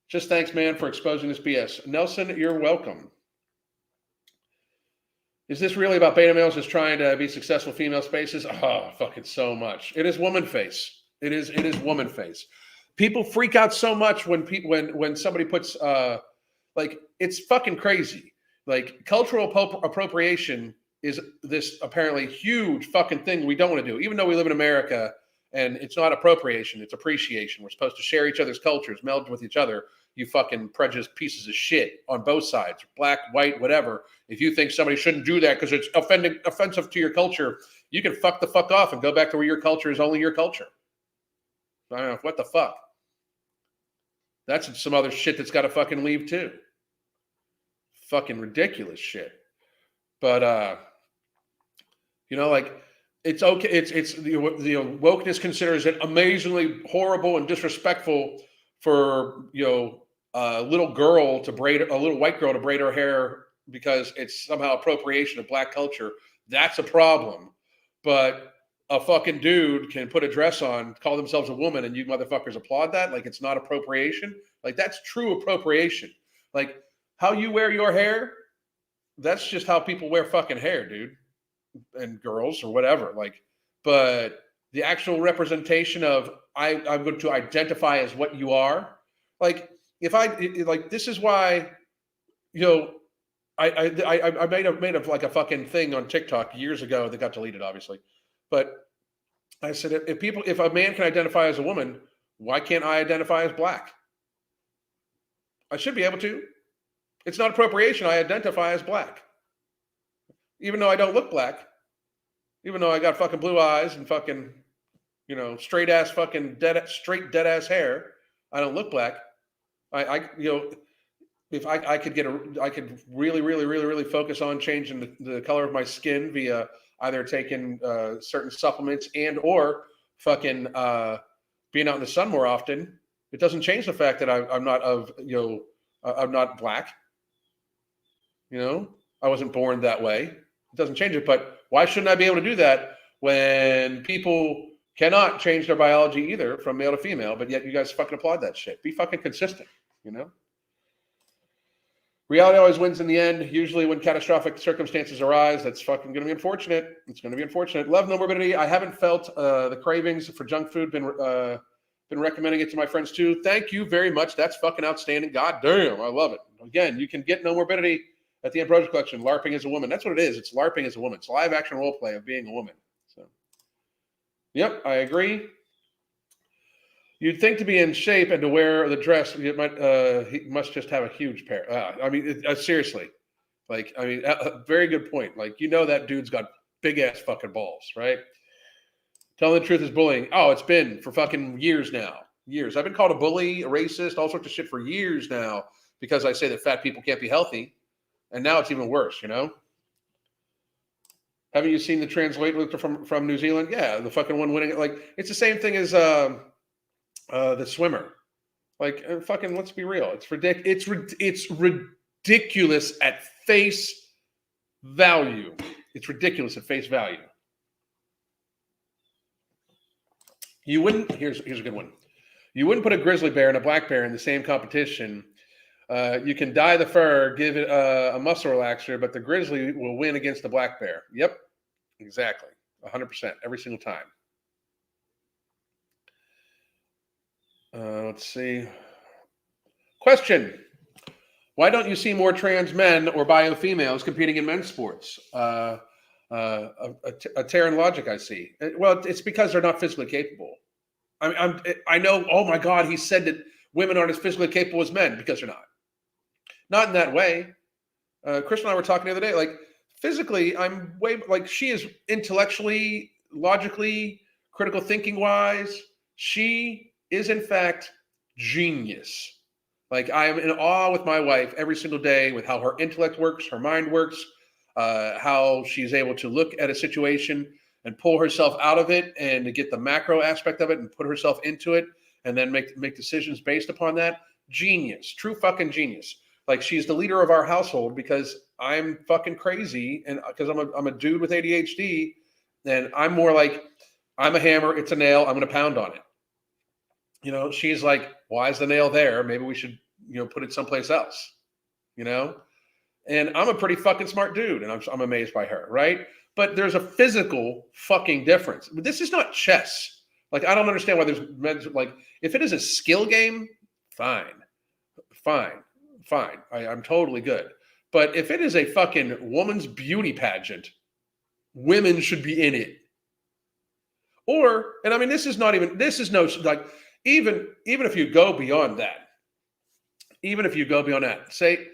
Just thanks, man, for exposing this BS. Nelson, you're welcome. Is this really about beta males just trying to be successful female spaces? Oh, fucking so much. It is woman face. It is woman face. People freak out so much when somebody puts it's fucking crazy. Like cultural appropriation is this apparently huge fucking thing we don't want to do, even though we live in America and it's not appropriation, it's appreciation. We're supposed to share each other's cultures, meld with each other. You fucking prejudiced pieces of shit on both sides, black, white, whatever. If you think somebody shouldn't do that because it's offensive to your culture, you can fuck the fuck off and go back to where your culture is only your culture. I don't know, what the fuck? That's some other shit that's got to fucking leave too. Fucking ridiculous shit. But it's okay. It's the wokeness considers it amazingly horrible and disrespectful for a little white girl to braid her hair because it's somehow appropriation of black culture. That's a problem. But a fucking dude can put a dress on, call themselves a woman, and you motherfuckers applaud that like it's not appropriation. Like that's true appropriation. Like how you wear your hair That's just how people wear fucking hair, dude, and girls or whatever. Like, but the actual representation of I'm going to identify as what you are. Like, if like, this is why, you know, I made a like a fucking thing on TikTok years ago that got deleted, obviously. But I said, if a man can identify as a woman, why can't I identify as black? I should be able to. It's not appropriation. I identify as black, even though I don't look black, even though I got fucking blue eyes and fucking, straight ass fucking straight dead ass hair. I don't look black. If I could really, really, really, really focus on changing the color of my skin via either taking certain supplements and or fucking being out in the sun more often. It doesn't change the fact that I'm not I'm not black. I wasn't born that way. It doesn't change it. But why shouldn't I be able to do that when people cannot change their biology either from male to female, but yet you guys fucking applaud that shit? Be fucking consistent, Reality always wins in the end. Usually when catastrophic circumstances arise, that's fucking going to be unfortunate. It's going to be unfortunate. Love no morbidity. I haven't felt the cravings for junk food. Been recommending it to my friends too. Thank you very much. That's fucking outstanding. God damn, I love it. Again, you can get no morbidity at the Ambrosia Collection. LARPing as a woman. That's what it is. It's LARPing as a woman. It's live action role play of being a woman. So, yep, I agree. You'd think to be in shape and to wear the dress, he must just have a huge pair. Seriously, very good point. Like, that dude's got big ass fucking balls, right? Telling the truth is bullying. Oh, it's been for fucking years now. Years. I've been called a bully, a racist, all sorts of shit for years now because I say that fat people can't be healthy. And now it's even worse, Haven't you seen the translator from New Zealand? Yeah, the fucking one winning it. Like, it's the same thing as the swimmer. Like, fucking, let's be real. It's ridiculous. It's ridiculous at face value. It's ridiculous at face value. You wouldn't. Here's a good one. You wouldn't put a grizzly bear and a black bear in the same competition. You can dye the fur, give it a muscle relaxer, but the grizzly will win against the black bear. Yep, exactly, 100% every single time. Let's see. Question: why don't you see more trans men or bio females competing in men's sports? A tear in logic, I see. Well, it's because they're not physically capable. I know. Oh my God, he said that women aren't as physically capable as men because they're not. Not in that way. Chris and I were talking the other day. Like, physically, I'm way like she is intellectually, logically, critical thinking wise. She is in fact genius. Like, I am in awe with my wife every single day with how her intellect works, her mind works, how she's able to look at a situation and pull herself out of it and to get the macro aspect of it and put herself into it and then make decisions based upon that. Genius, true fucking genius. Like, she's the leader of our household because I'm fucking crazy and because I'm a dude with ADHD and I'm more like, I'm a hammer, it's a nail, I'm going to pound on it. She's like, why is the nail there? Maybe we should, put it someplace else, And I'm a pretty fucking smart dude, and I'm amazed by her, right? But there's a physical fucking difference. But this is not chess. Like, I don't understand why there's men, like, if it is a skill game, fine. I'm totally good. But if it is a fucking woman's beauty pageant, women should be in it. This is no, like, even if you go beyond that, say,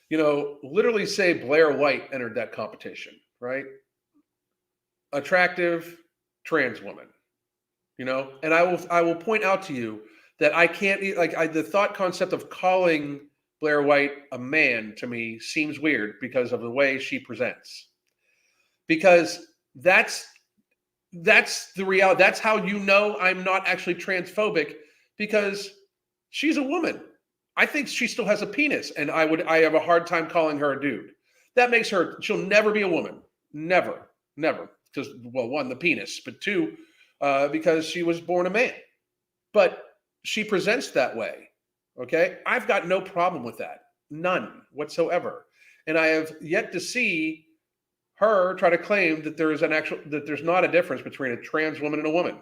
literally say Blair White entered that competition, right? Attractive trans woman, and I will point out to you that I can't, the thought concept of calling Blair White a man to me seems weird because of the way she presents. Because that's the reality. That's how I'm not actually transphobic, because she's a woman. I think she still has a penis, and I have a hard time calling her a dude. That makes her, she'll never be a woman. Never. Because, well, one, the penis, but two, because she was born a man. But she presents that way. Okay? I've got no problem with that. None whatsoever. And I have yet to see her try to claim that there's not a difference between a trans woman and a woman.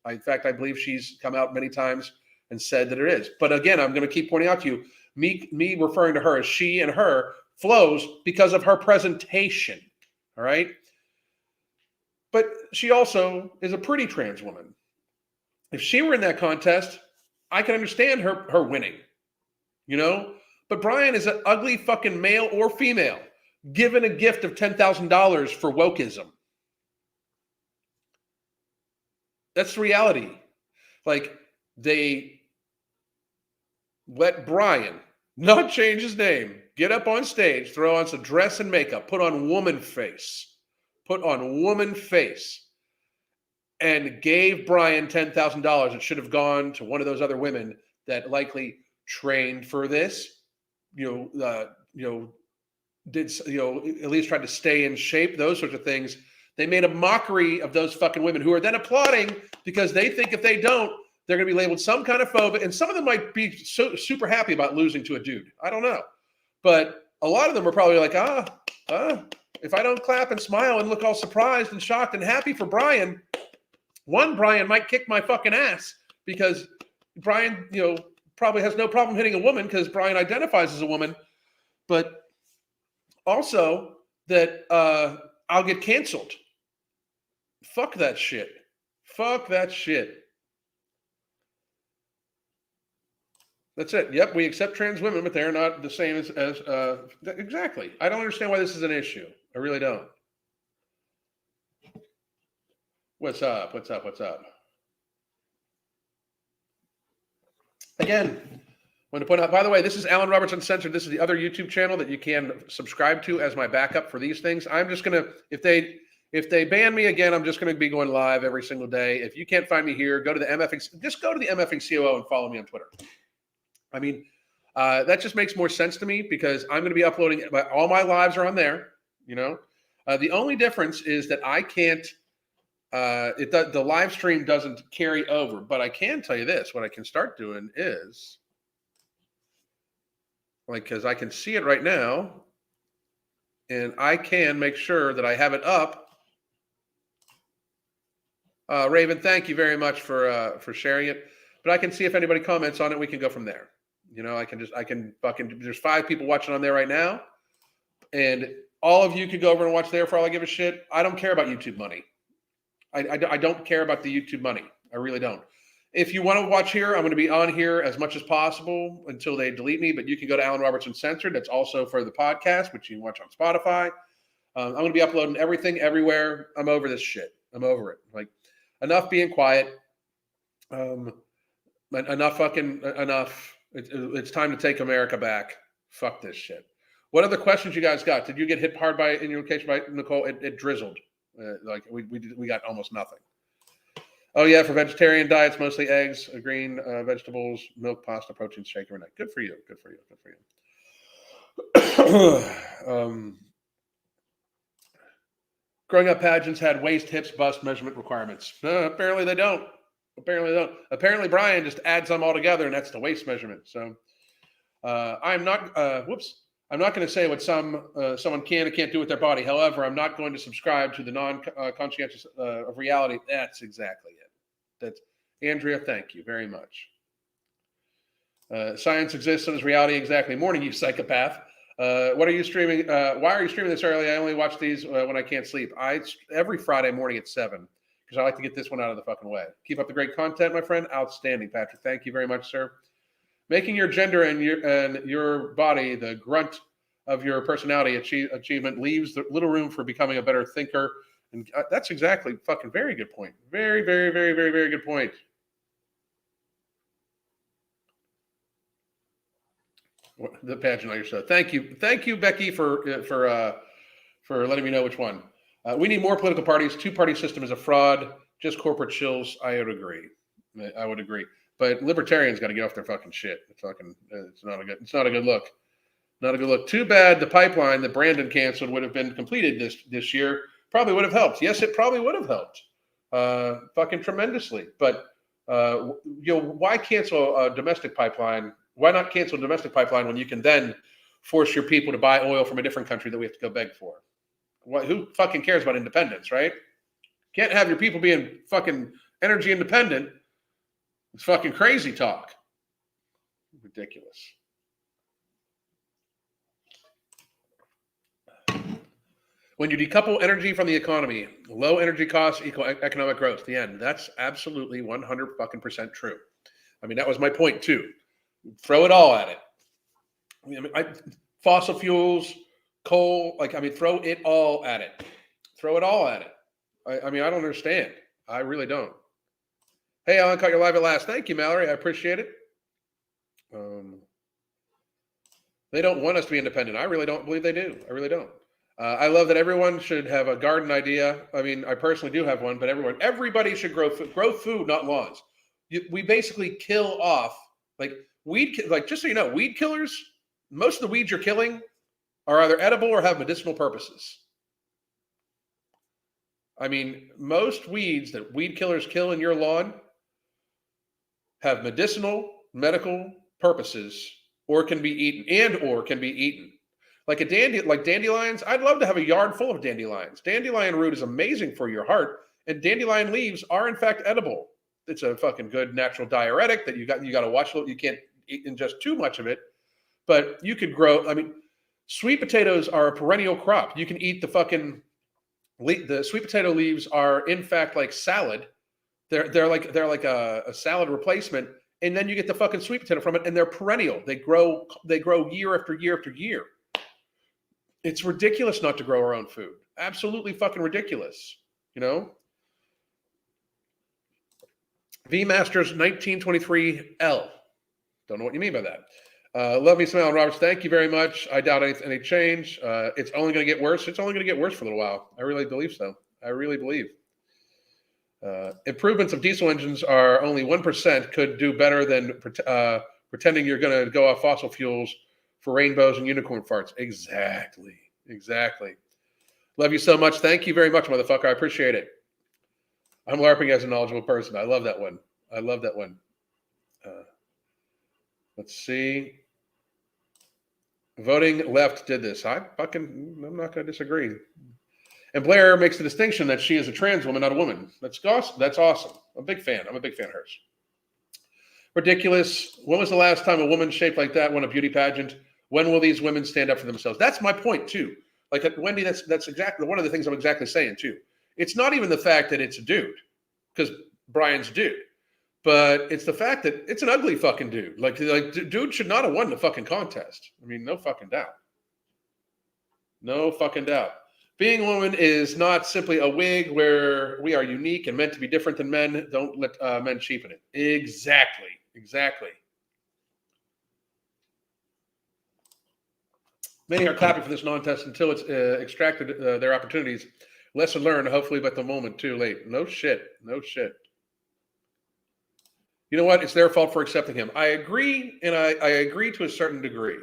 In fact, I believe she's come out many times and said that it is. But again, I'm going to keep pointing out to you, me referring to her as she and her flows because of her presentation. All right. But she also is a pretty trans woman. If she were in that contest, I can understand her winning, But Brian is an ugly fucking male or female given a gift of $10,000 for wokeism. That's the reality. Like, they let Brian not change his name, get up on stage, throw on some dress and makeup, put on woman face, and gave Brian $10,000. It should have gone to one of those other women that likely trained for this, did, at least tried to stay in shape, those sorts of things. They made a mockery of those fucking women who are then applauding because they think if they don't, they're going to be labeled some kind of phobic. And some of them might be so super happy about losing to a dude. I don't know. But a lot of them are probably like, if I don't clap and smile and look all surprised and shocked and happy for Brian, Brian might kick my fucking ass because Brian, probably has no problem hitting a woman because Brian identifies as a woman. But also that I'll get canceled. Fuck that shit. That's it. Yep, we accept trans women, but they're not the same as exactly. I don't understand why this is an issue. I really don't. What's up? Again, I want to point out, by the way, this is Alan Roberts Uncensored. This is the other YouTube channel that you can subscribe to as my backup for these things. I'm just going to, if they ban me again, I'm just going to be going live every single day. If you can't find me here, go to the MFing, just go to the MFing COO and follow me on Twitter. I mean, that just makes more sense to me because I'm going to be uploading, all my lives are on there, The only difference is that I can't, the live stream doesn't carry over, but I can tell you this, what I can start doing is, because I can see it right now, and I can make sure that I have it up. Raven, thank you very much for sharing it. But I can see if anybody comments on it, we can go from there. There's 5 people watching on there right now, and all of you could go over and watch there for all I give a shit. I don't care about YouTube money. I don't care about the YouTube money. I really don't. If you want to watch here, I'm going to be on here as much as possible until they delete me, but you can go to Alan Roberts Uncensored. That's also for the podcast, which you can watch on Spotify. I'm going to be uploading everything everywhere. I'm over this shit. I'm over it. Like, enough being quiet. Enough. It's time to take America back. Fuck this shit. What other questions you guys got? Did you get hit hard in your case by Nicole? It drizzled. We got almost nothing. Oh yeah, for vegetarian diets, mostly eggs, green vegetables, milk, pasta, protein shake every night. Good for you. Growing up, pageants had waist, hips, bust measurement requirements. Apparently they don't. Apparently Brian just adds them all together, and that's the waist measurement. So I'm not. I'm not going to say what someone can or can't do with their body. However, I'm not going to subscribe to the non-conscientious of reality. That's exactly it. That's Andrea. Thank you very much. Science exists, so does reality. Exactly. Morning, you psychopath. What are you streaming? Why are you streaming this early? I only watch these when I can't sleep. Every Friday morning at 7 because I like to get this one out of the fucking way. Keep up the great content, my friend. Outstanding, Patrick. Thank you very much, sir. Making your gender and your body the grunt of your personality achievement leaves little room for becoming a better thinker. And that's exactly fucking very good point. Very, very, very, very, very good point. The pageant on your show. Thank you, Becky, for letting me know which one. We need more political parties. 2-party system is a fraud. Just corporate chills. I would agree. But libertarians got to get off their fucking shit. It's not a good look. Not a good look. Too bad the pipeline that Brandon canceled would have been completed this year. Probably would have helped. Yes, it probably would have helped. Fucking tremendously. But why cancel a domestic pipeline? Why not cancel a domestic pipeline when you can then force your people to buy oil from a different country that we have to go beg for. Who fucking cares about independence, right? Can't have your people being fucking energy independent. It's fucking crazy talk. Ridiculous. When you decouple energy from the economy, low energy costs equal economic growth. The end. That's absolutely 100% true. I mean, that was my point too. Throw it all at it. I mean, fossil fuels, coal, throw it all at it. Throw it all at it. I mean, I don't understand. I really don't. Hey, Alan, caught you live at last. Thank you, Mallory. I appreciate it. They don't want us to be independent. I really don't believe they do. I really don't. I love that everyone should have a garden idea. I mean, I personally do have one, but everybody should grow food, not lawns. We basically kill off weed. Just so you know, weed killers. Most of the weeds you're killing are either edible or have medicinal purposes. I mean, most weeds that weed killers kill in your lawn have medical purposes, or can be eaten. Like dandelions, I'd love to have a yard full of dandelions. Dandelion root is amazing for your heart, and dandelion leaves are in fact edible. It's a fucking good natural diuretic that you got to watch. You can't ingest too much of it, but you could grow. I mean, sweet potatoes are a perennial crop. You can eat the sweet potato leaves are in fact like salad. They're like a salad replacement, and then you get the fucking sweet potato from it, and they're perennial. They grow year after year after year. It's ridiculous not to grow our own food. Absolutely fucking ridiculous. You know? V-Masters 1923L. Don't know what you mean by that. Love me some Alan Roberts. Thank you very much. I doubt any change. It's only going to get worse. It's only going to get worse for a little while. I really believe so. I really believe. Improvements of diesel engines are only 1%. Could do better than pretending you're going to go off fossil fuels for rainbows and unicorn farts. Exactly. Love you so much. Thank you very much, motherfucker. I appreciate it. I'm LARPing as a knowledgeable person. I love that one. Let's see. Voting left did this. I'm not going to disagree. And Blair makes the distinction that she is a trans woman, not a woman. That's awesome. I'm a big fan of hers. Ridiculous. When was the last time a woman shaped like that won a beauty pageant? When will these women stand up for themselves? That's my point too. Like Wendy, that's exactly one of the things I'm exactly saying too. It's not even the fact that it's a dude, because Brian's a dude, but it's the fact that it's an ugly fucking dude. Like dude should not have won the fucking contest. I mean, no fucking doubt. No fucking doubt. Being a woman is not simply a wig where we are unique and meant to be different than men. Don't let men cheapen it. Exactly. Many are clapping for this non-test until it's extracted their opportunities. Lesson learned, hopefully, but the moment too late. No shit. You know what? It's their fault for accepting him. I agree, and I agree to a certain degree.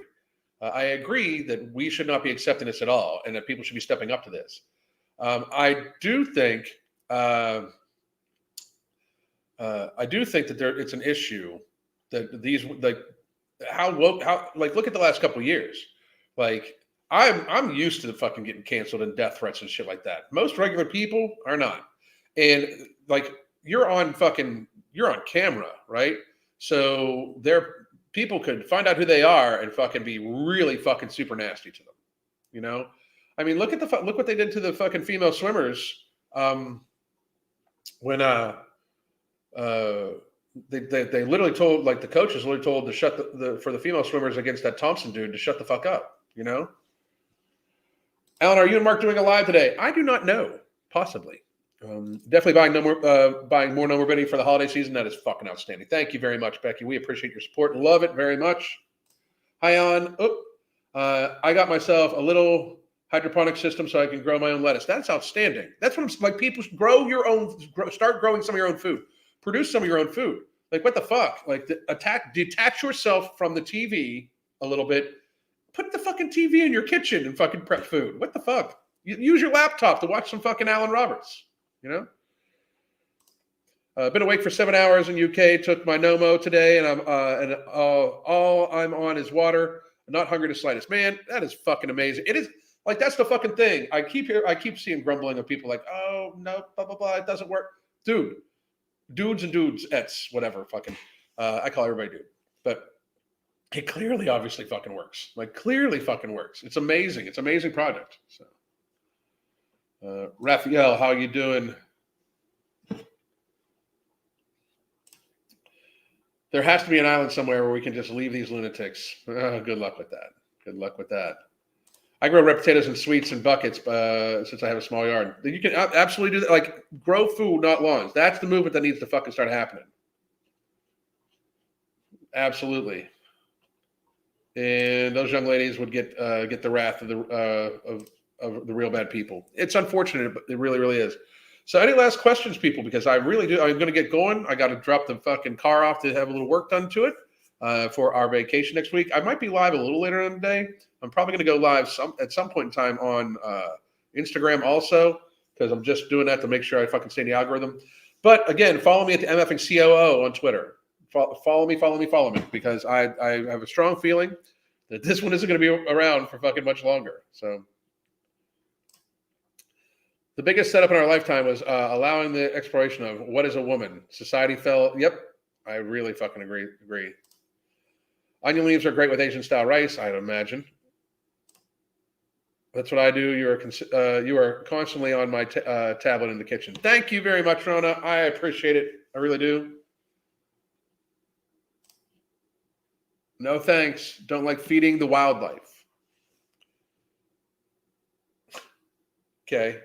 I agree that we should not be accepting this at all, and that people should be stepping up to this. I do think that it's an issue that these look at the last couple of years. Like I'm used to the fucking getting canceled and death threats and shit like that. Most regular people are not. And like you're on camera, right? So people could find out who they are and fucking be really fucking super nasty to them. You know? I mean, look what they did to the fucking female swimmers when they literally told, like, the coaches literally told to shut for the female swimmers against that Thompson dude to shut the fuck up. You know, Alan, are you and Mark doing a live today? I do not know. Possibly. Definitely buying more Nomorbidity for the holiday season. That is fucking outstanding. Thank you very much, Becky. We appreciate your support. Love it very much. Hi, Alan. I got myself a little hydroponic system so I can grow my own lettuce. That's outstanding. That's what I'm like. People start growing some of your own food. Produce some of your own food. Like, what the fuck? Like, detach yourself from the TV a little bit. Put the fucking TV in your kitchen and fucking prep food. What the fuck? Use your laptop to watch some fucking Alan Roberts. You know? Been awake for 7 hours in UK. Took my Nomo today, and all I'm on is water. not hungry the slightest. Man, that is fucking amazing. It is like, that's the fucking thing. I keep seeing grumbling of people like, oh no, blah blah blah, it doesn't work, dude. Dudes and dudes, whatever, fucking. I call everybody dude, but it clearly, obviously, fucking works. Like, clearly, fucking works. It's amazing. It's an amazing product. So, Raphael, how you doing? There has to be an island somewhere where we can just leave these lunatics. Good luck with that. Good luck with that. I grow red potatoes in sweets and buckets since I have a small yard. You can absolutely do that. Like, grow food, not lawns. That's the movement that needs to fucking start happening. Absolutely. And those young ladies would get the wrath of the real bad people. It's unfortunate, but it really, really is. So, any last questions, people? Because I really do. I'm going to get going. I got to drop the fucking car off to have a little work done to it for our vacation next week. I might be live a little later in the day. I'm probably going to go live at some point in time on Instagram also, because I'm just doing that to make sure I fucking stay in the algorithm. But again, follow me at the MFing COO on Twitter. Follow me, because I have a strong feeling that this one isn't going to be around for fucking much longer. So the biggest setup in our lifetime was allowing the exploration of what is a woman. Society fell. Yep, I really fucking agree. Onion leaves are great with Asian style rice, I'd imagine. That's what I do. You are constantly on my tablet in the kitchen. Thank you very much, Rona. I appreciate it. I really do. No thanks. Don't like feeding the wildlife. Okay.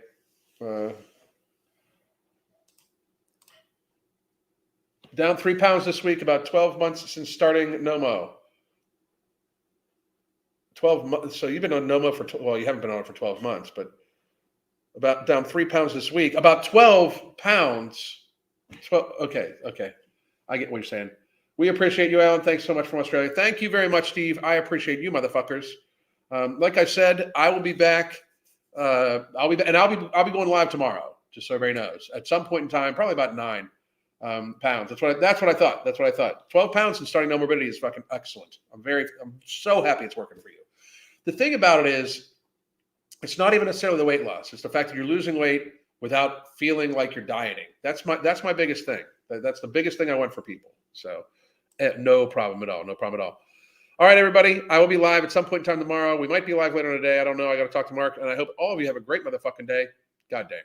Down 3 pounds this week, about 12 months since starting Nomo. 12 months. So you've been on Nomo well, you haven't been on it for 12 months, but about down 3 pounds this week, about 12 pounds. 12. Okay. I get what you're saying. We appreciate you, Alan. Thanks so much from Australia. Thank you very much, Steve. I appreciate you, motherfuckers. Like I said, I will be back. I'll be going live tomorrow, just so everybody knows. At some point in time, probably about 9 pounds. That's what I thought. 12 pounds and starting No Morbidity is fucking excellent. I'm so happy it's working for you. The thing about it is, it's not even necessarily the weight loss. It's the fact that you're losing weight without feeling like you're dieting. That's my biggest thing. That's the biggest thing I want for people. So, no problem at all. All right, everybody. I will be live at some point in time tomorrow. We might be live later in the day. I don't know. I got to talk to Mark, and I hope all of you have a great motherfucking day. God damn.